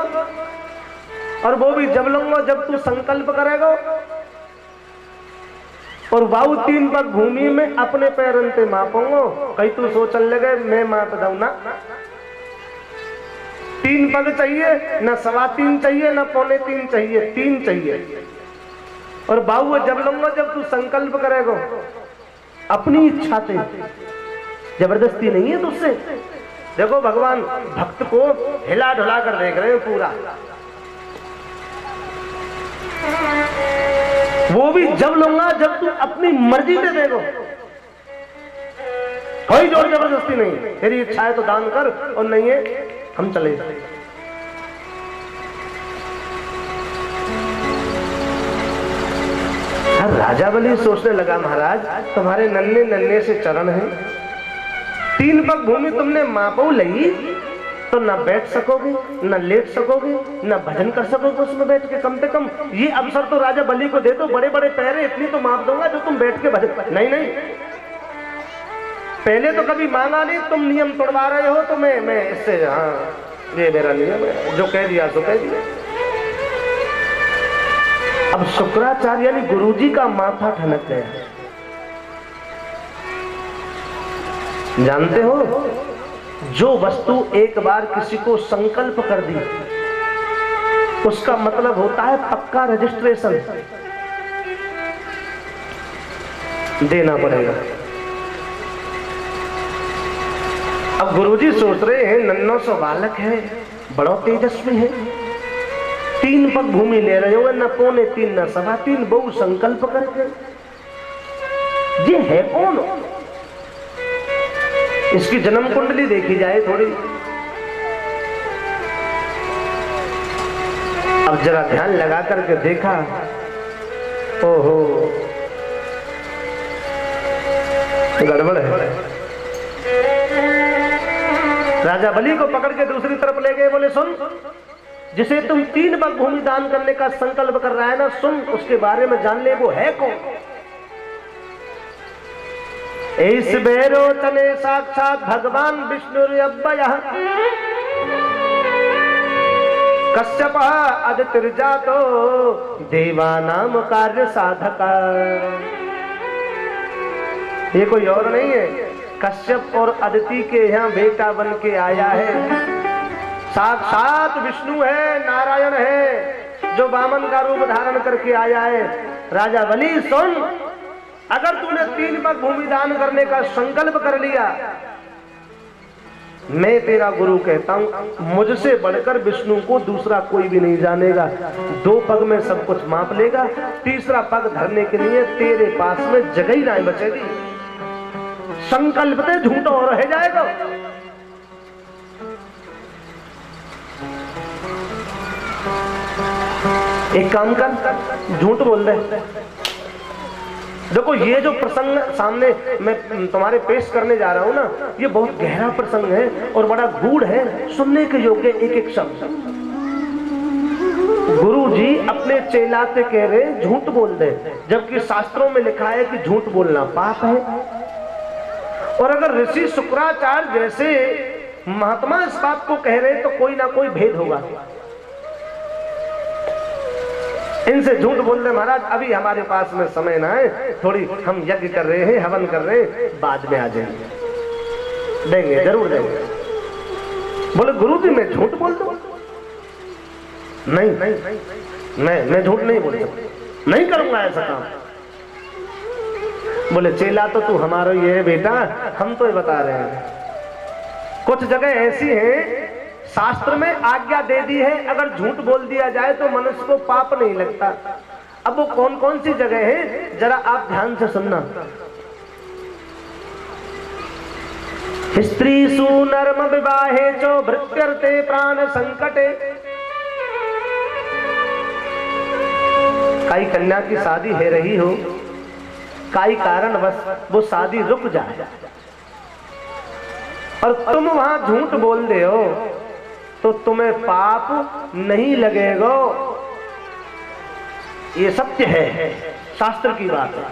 और वो भी जब लूंगा जब तू संकल्प करेगा। और बाबू 3 पग भूमि में अपने पैरन से मापूंगा। कहीं तू सोचने लगे मैं माप दऊ ना। 3 पग चाहिए, न 3.25 चाहिए, न 3.25 चाहिए, 3 चाहिए। और बाबू जब लूंगा जब तू संकल्प करेगा, अपनी इच्छा से, जबरदस्ती नहीं है तुझसे। देखो भगवान भक्त को हिला ढुला कर देख रहे हैं पूरा। वो भी जब लूंगा जब तू अपनी मर्जी से दे दो, कोई जोर जबरदस्ती नहीं। तेरी इच्छा है तो दान कर और नहीं है हम चले। राजा बलि सोचने लगा, महाराज तुम्हारे नन्हे नन्हे से चरण हैं, 3 पग भूमि तुमने मापो लई तो न बैठ सकोगे, न लेट सकोगे, न भजन कर सकोगे उसमें बैठ के। कम से कम ये अवसर तो राजा बलि को दे दो, बड़े बड़े पैरे इतनी तो माप दूंगा जो तुम बैठ के भजन। नहीं नहीं, पहले तो कभी मांगा नहीं, तुम नियम तोड़वा रहे हो तो मैं इससे, हाँ ये मेरा नियम है, जो कह दिया सो कह दिया। अब शुक्राचार्य यानी गुरुजी का माथा ठनक गया। जानते हो, जो वस्तु एक बार किसी को संकल्प कर दी उसका मतलब होता है पक्का रजिस्ट्रेशन देना पड़ेगा। अब गुरुजी सोच रहे हैं नन्नो सो बालक है, बड़ो तेजस्वी है, 3 पग भूमि ले रहे हो न 3.25 न 3.25 बहु संकल्प करके, ये है कौन? इसकी जन्म कुंडली देखी जाए थोड़ी। अब जरा ध्यान लगा करके देखा, ओहो गड़बड़ है। राजा बलि को पकड़ के दूसरी तरफ ले गए, बोले सुन, जिसे तुम 3 पग भूमि दान करने का संकल्प कर रहा है ना, सुन उसके बारे में जान ले, वो है कौन? इस बेरो तने साक्षात भगवान विष्णु अव्ययः कश्यप अदितिर्जातो देवानाम कार्य साधका। ये कोई और नहीं है, कश्यप और अदिति के यहाँ बेटा बन के आया है। साक्षात विष्णु है, नारायण है, जो वामन का रूप धारण करके आया है। राजा बलि सुन, अगर तूने 3 पग भूमि दान करने का संकल्प कर लिया, मैं तेरा गुरु कहता हूं, मुझसे बढ़कर विष्णु को दूसरा कोई भी नहीं जानेगा। 2 पग में सब कुछ माप लेगा, तीसरा पग धरने के लिए तेरे पास में जगह ही नहीं बचेगी। संकल्प से झूठा और रह जाएगा। एक काम कर, झूठ बोल दे। देखो ये जो प्रसंग सामने मैं तुम्हारे पेश करने जा रहा हूं ना, ये बहुत गहरा प्रसंग है और बड़ा गूढ़ है, सुनने के योग्य एक एक शब्द। गुरु जी अपने चेला से कह रहे झूठ बोल दे, जबकि शास्त्रों में लिखा है कि झूठ बोलना पाप है। और अगर ऋषि शुक्राचार्य जैसे महात्मा इस बात को कह रहे तो कोई ना कोई भेद होगा। इनसे झूठ बोल रहे महाराज, अभी हमारे पास में समय ना है, थोड़ी हम यज्ञ कर रहे हैं, हवन कर रहे हैं, बाद में आ जाएंगे, देंगे जरूर देंगे। बोले गुरु जी मैं झूठ बोल दूं? नहीं मैं झूठ नहीं बोल सकता, नहीं करूंगा ऐसा काम। बोले चेला तो तू हमारा ही है बेटा, हम तो ये बता रहे हैं। कुछ जगह ऐसी है शास्त्र में आज्ञा दे दी है, अगर झूठ बोल दिया जाए तो मनुष्य को पाप नहीं लगता। अब वो कौन कौन सी जगह है, जरा आप ध्यान से सुनना। स्त्री सुनर्म विवाहे चो भृत्यर्थे प्राण संकटे। कई कन्या की शादी है रही हो, कई कारण बस वो शादी रुक जाए और तुम वहां झूठ बोल दे हो तो तुम्हें पाप नहीं लगेगा। ये सत्य है, शास्त्र की बात है।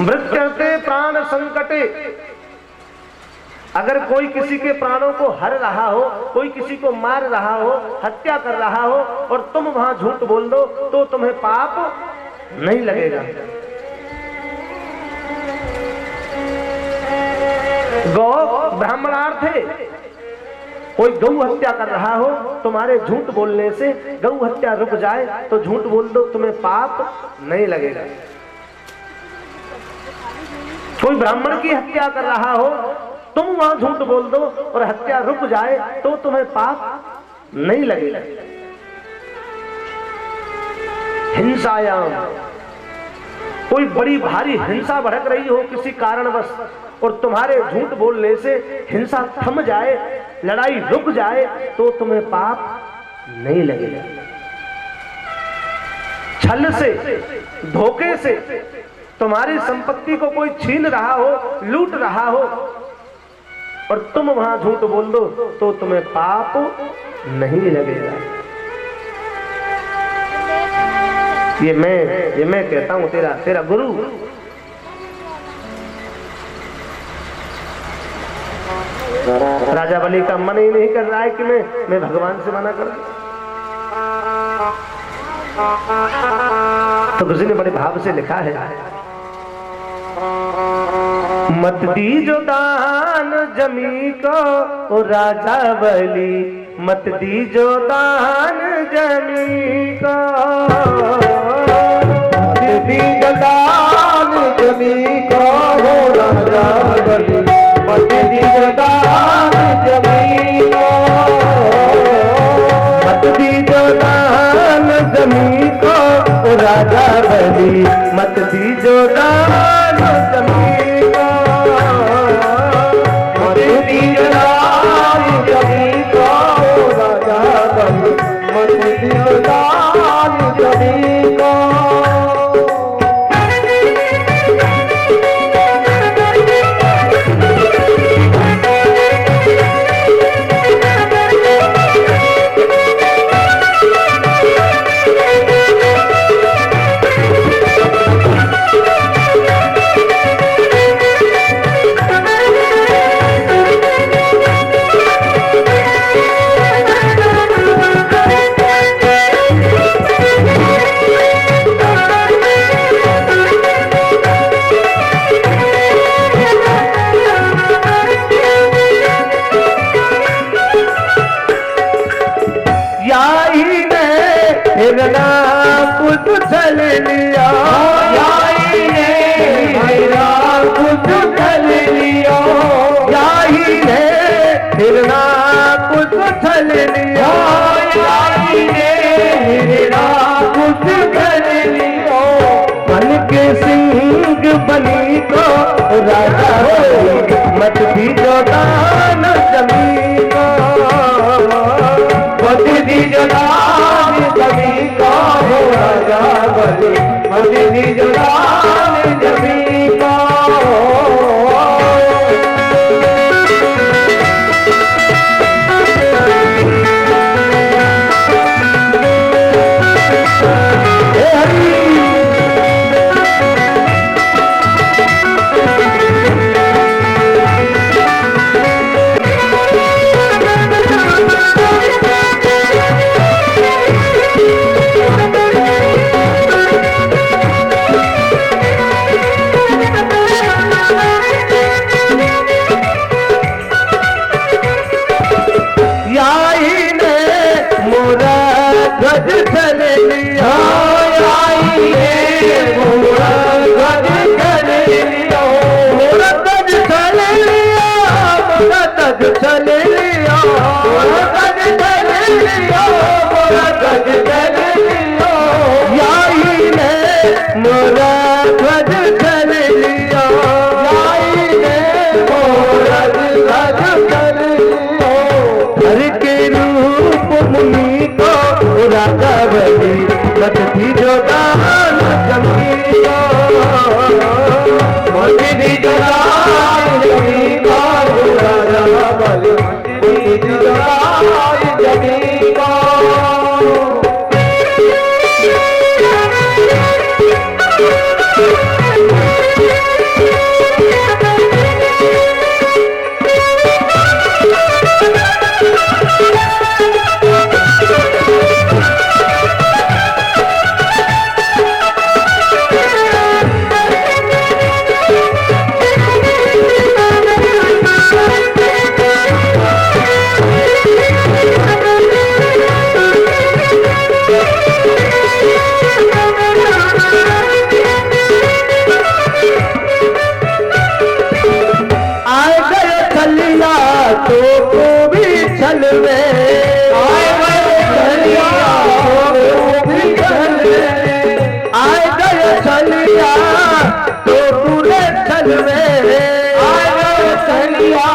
मृत्युते प्राण संकटे, अगर कोई किसी के प्राणों को हर रहा हो, कोई किसी को मार रहा हो, हत्या कर रहा हो और तुम वहां झूठ बोल दो तो तुम्हें पाप नहीं लगेगा। गौ ब्राह्मणार्थे, कोई गौ हत्या कर रहा हो, तुम्हारे झूठ बोलने से गौ हत्या रुक जाए तो झूठ बोल दो, तुम्हें पाप नहीं लगेगा। कोई ब्राह्मण की हत्या कर रहा हो, तुम वहां झूठ बोल दो और हत्या रुक जाए तो तुम्हें पाप नहीं लगेगा। हिंसायाम, कोई बड़ी भारी हिंसा भड़क रही हो किसी कारणवश और तुम्हारे झूठ बोलने से हिंसा थम जाए, लड़ाई रुक जाए तो तुम्हें पाप नहीं लगेगा। छल से, धोखे से तुम्हारी संपत्ति को कोई छीन रहा हो, लूट रहा हो और तुम वहां झूठ बोल दो तो तुम्हें पाप नहीं लगेगा। ये मैं कहता हूं, तेरा गुरु। राजा बलि का मन ही नहीं कर रहा है कि मैं भगवान से मना कर, तो किसी ने बड़े भाव से लिखा है, मत दीजो दान जमी को राजा बलि, मत दीजो दान जमी को, दीजो दान जमी को राजा बलि, राजा बली मत दीजो दान जमीन को, मत दीजो दान जमीन को, राजा बली मत दीजो दान जमीन को। कुछ चल लिया याही ने मेरा कुछ चल लिया, याही ने फिरना कुछ चल लिया, याही ने मेरा कुछ चल लिया। बन के सिंह बनी को राजा मत दीजो दान जमीन को, मत दीजो दान जमीन को, राजा बली मत दीजो दान जमीन को। ध्वज चल लिया याही ने मोरा ध्वज चल लिया, मोरा ध्वज चल लिया, मोरा ध्वज चल लिया, मोरा ध्वज चल लिया, मोरा ध्वज चल लिया। याही ने मोरा ध्वज चल लिया, याही ने मोरा ध्वज चल लिया। हर के रूप मुनि को राजा बली मत दीजो दान जमीन को, मत दीजो दान जमीन को, राजा बली मत दीजो दान जमीन को। तो भी चलवे आए गए चलिया तो पूरे चलवे आए चलिया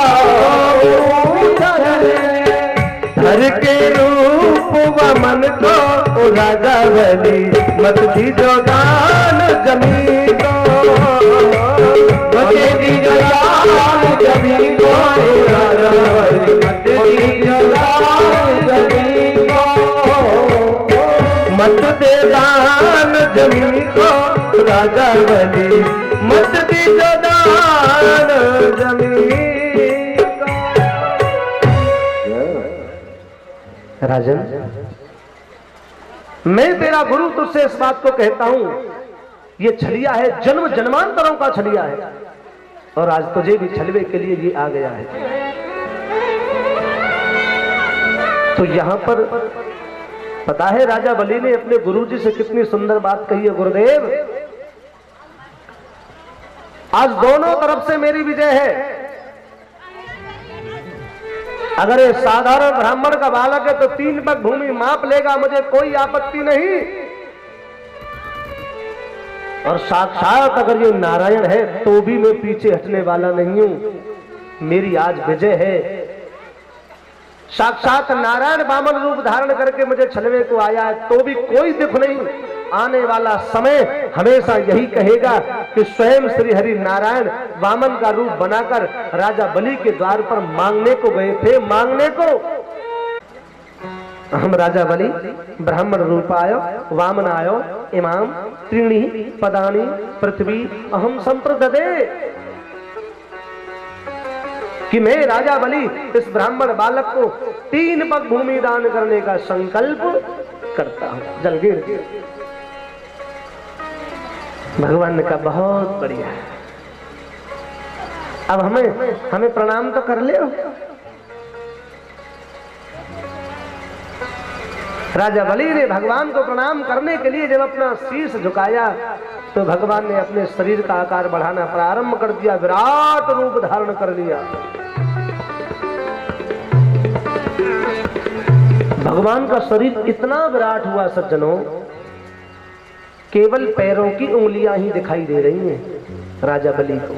धर के रूप व मन को राजा बली मत दीजो दान जमीन को, मत दीजो दान जमीन को, राजा बली मत दीजो दान जमीन को, मत दे दान जमीन को, राजा बली मत दीजो दान जमीन को। राजन, मैं तेरा गुरु तुझसे इस बात को कहता हूं, ये छलिया है, जन्म जन्मांतरों का छलिया है, और आज तुझे भी छलवे के लिए ये आ गया है। तो यहां पर पता है राजा बलि ने अपने गुरुजी से कितनी सुंदर बात कही है। गुरुदेव, आज दोनों तरफ से मेरी विजय है। अगर ये साधारण ब्राह्मण का बालक है तो 3 पग भूमि माप लेगा, मुझे कोई आपत्ति नहीं। और साक्षात अगर ये नारायण है तो भी मैं पीछे हटने वाला नहीं हूं, मेरी आज विजय है। साक्षात नारायण वामन रूप धारण करके मुझे छलवे को आया है तो भी कोई दुख नहीं। आने वाला समय हमेशा यही कहेगा कि स्वयं श्री हरि नारायण वामन का रूप बनाकर राजा बलि के द्वार पर मांगने को गए थे। मांगने को हम राजा बलि ब्राह्मण रूप आयो वामन आयो इमाम त्रीणि पदानि पृथ्वी अहम संप्रददे, कि मैं राजा बलि इस ब्राह्मण बालक को 3 पग भूमि दान करने का संकल्प करता हूं। जलगीर भगवान ने कहा बहुत बढ़िया है, अब हमें प्रणाम तो कर ले। राजा बलि ने भगवान को प्रणाम करने के लिए जब अपना शीश झुकाया तो भगवान ने अपने शरीर का आकार बढ़ाना प्रारंभ कर दिया, विराट रूप धारण कर लिया। भगवान का शरीर इतना विराट हुआ सज्जनों, केवल पैरों की उंगलियां ही दिखाई दे रही हैं राजा बलि को।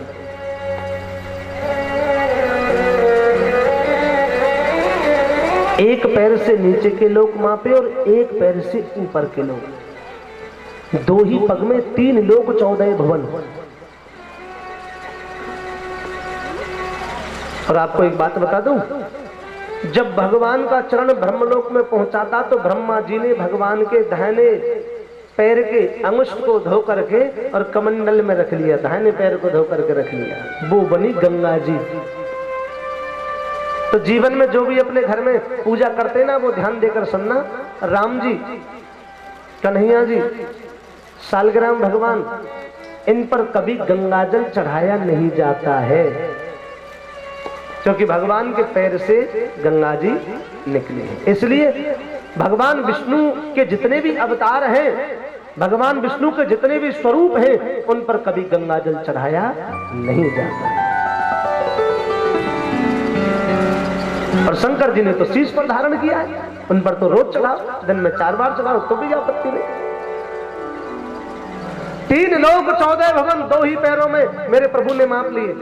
एक पैर से नीचे के लोग मापे और एक पैर से ऊपर के लोग, 2 ही पग में 3 लोग 14 भवन। और आपको एक बात बता दूं, जब भगवान का चरण ब्रह्मलोक में पहुंचाता तो ब्रह्मा जी ने भगवान के दाहिने पैर के अंगुष्ठ को धो करके और कमंडल में रख लिया, दाहिने पैर को धो करके रख लिया, वो बनी गंगा जी। तो जीवन में जो भी अपने घर में पूजा करते ना वो ध्यान देकर सुनना, राम जी, कन्हैया जी, सालग्राम भगवान, इन पर कभी गंगाजल चढ़ाया नहीं जाता है, क्योंकि भगवान के पैर से गंगा जी निकले हैं। इसलिए भगवान विष्णु के जितने भी अवतार हैं, भगवान विष्णु के जितने भी स्वरूप हैं, उन पर कभी गंगाजल चढ़ाया नहीं जाता। और शंकर जी ने तो शीश पर धारण किया है, उन पर तो रोज चढ़ाओ, दिन में 4 बार चढ़ाओ तो भी आपत्ति नहीं। 3 लोग 14 भवन 2 ही पैरों में मेरे प्रभु ने माप लिए।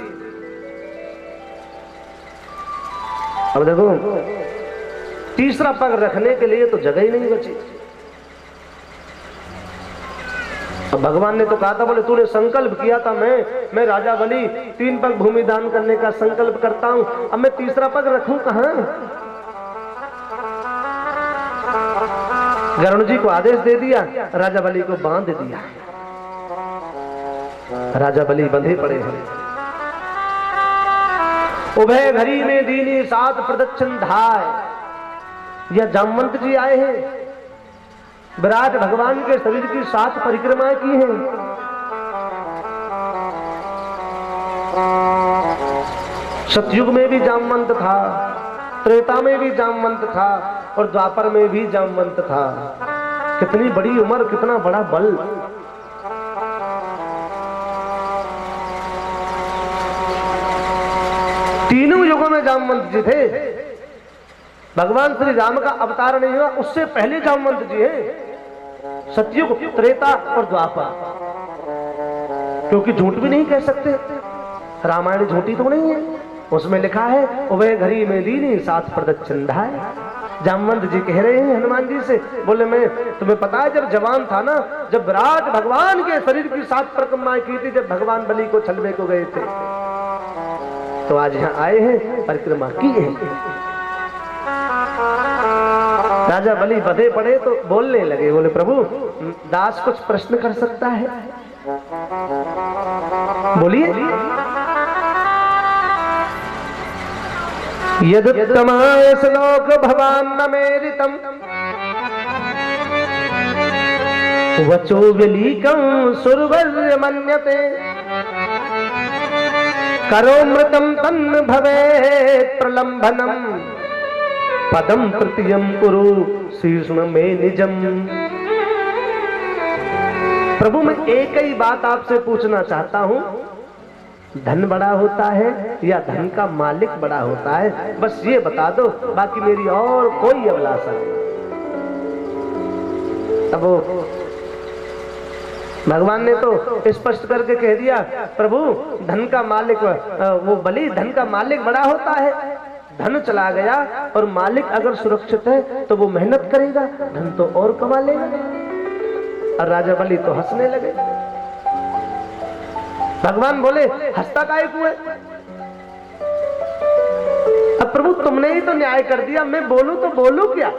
अब देखो तीसरा पग रखने के लिए तो जगह ही नहीं बची। अब भगवान ने तो कहा था, बोले तूने संकल्प किया था मैं राजा बलि 3 पग भूमि दान करने का संकल्प करता हूं, अब मैं तीसरा पग रखूं कहां? गरुड़ जी को आदेश दे दिया, राजा बलि को बांध दिया। राजा बलि बंधे पड़े हैं। उभय घरी में दीनी 7 प्रदक्षिण धाय, यह जामवंत जी आए हैं, विराट भगवान के शरीर की 7 परिक्रमाएं की हैं। सतयुग में भी जामवंत था, त्रेता में भी जामवंत था और द्वापर में भी जामवंत था। कितनी बड़ी उम्र, कितना बड़ा बल। तीनों युगों में जामवंत जी थे। भगवान श्री राम का अवतार नहीं हुआ उससे पहले जामवंत जी हैं, सतयुग, त्रेता और द्वापर। क्योंकि झूठ भी नहीं कह सकते, रामायण झूठी तो नहीं है, उसमें लिखा है उभय घरी में दीनी 7 प्रदक्षिण धाय। जामवंत जी कह रहे हैं हनुमान जी से, बोले मैं तुम्हें पता है जब जवान था ना, जब विराट भगवान के शरीर की 7 परिक्रमाएं की थी, जब भगवान बलि को छलवे को गए थे, तो आज यहाँ आए हैं, परिक्रमा की है। राजा बलि बधे पड़े तो बोलने लगे, बोले प्रभु दास कुछ प्रश्न कर सकता है? बोलिए। यदुत्तमाय श्लोक भवान न मेरितम वचो व्यलीकं सुरवर्य मन्यते करोमृतं तन्न भवेत् प्रलंबनम पदम तृतीयम कुरु शीर्षण में निजम। प्रभु मैं एक ही बात आपसे पूछना चाहता हूं, धन बड़ा होता है या धन का मालिक बड़ा होता है? बस ये बता दो, बाकी मेरी और कोई अभिलाषा नहीं। अब भगवान ने तो स्पष्ट करके कह दिया, प्रभु धन का मालिक वो बलि धन का मालिक बड़ा होता है, धन चला गया और मालिक अगर सुरक्षित है तो वो मेहनत करेगा, धन तो और कमा लेगा। और राजा बलि तो हंसने लगे। भगवान बोले हंसता काहे को है? अब प्रभु तुमने ही तो न्याय कर दिया, मैं बोलूं तो बोलूं क्या?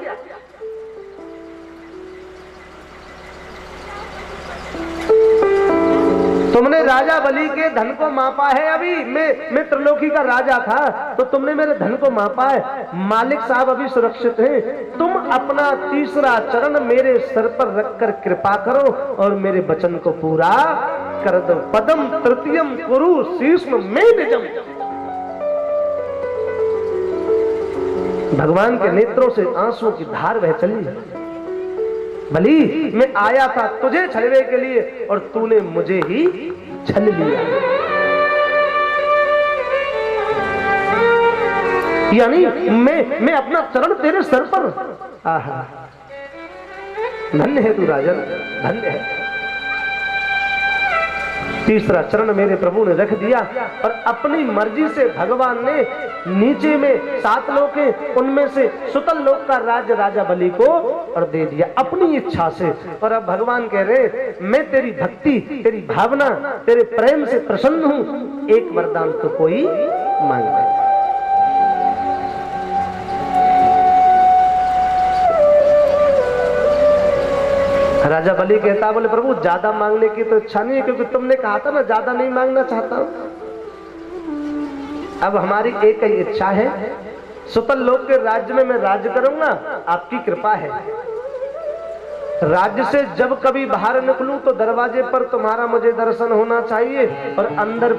तुमने राजा बलि के धन को मापा है। अभी मैं त्रिलोकी का राजा था तो तुमने मेरे धन को मापा है। मालिक साहब अभी सुरक्षित हैं, तुम अपना तीसरा चरण मेरे सर पर रखकर कृपा करो और मेरे वचन को पूरा कर दो। पदम तृतीयम कुरु शीर्ष्म में निजम। भगवान के नेत्रों से आंसुओं की धार बह चली। बलि मैं आया था तुझे छलवे के लिए और तूने मुझे ही छल लिया। यानी मैं अपना चरण तेरे सर पर, आहा धन्य है तू राजन, धन्य है। तीसरा चरण मेरे प्रभु ने रख दिया और अपनी मर्जी से भगवान ने नीचे में 7 लोक हैं, उनमें से सुतल लोक का राज्य राजा बलि को और दे दिया अपनी इच्छा से। और अब भगवान कह रहे मैं तेरी भक्ति, तेरी भावना, तेरे प्रेम से प्रसन्न हूं, एक वरदान तो कोई मांग ले। राजा बलि कहता बोले प्रभु ज्यादा मांगने की तो इच्छा नहीं है, क्योंकि तुमने कहा था ना ज्यादा नहीं मांगना चाहता हूं। अब हमारी एक ही इच्छा है, सुतल लोक के राज्य में मैं राज्य करूंगा, आपकी कृपा है। राज्य से जब कभी बाहर निकलूं तो दरवाजे पर तुम्हारा मुझे दर्शन होना चाहिए और अंदर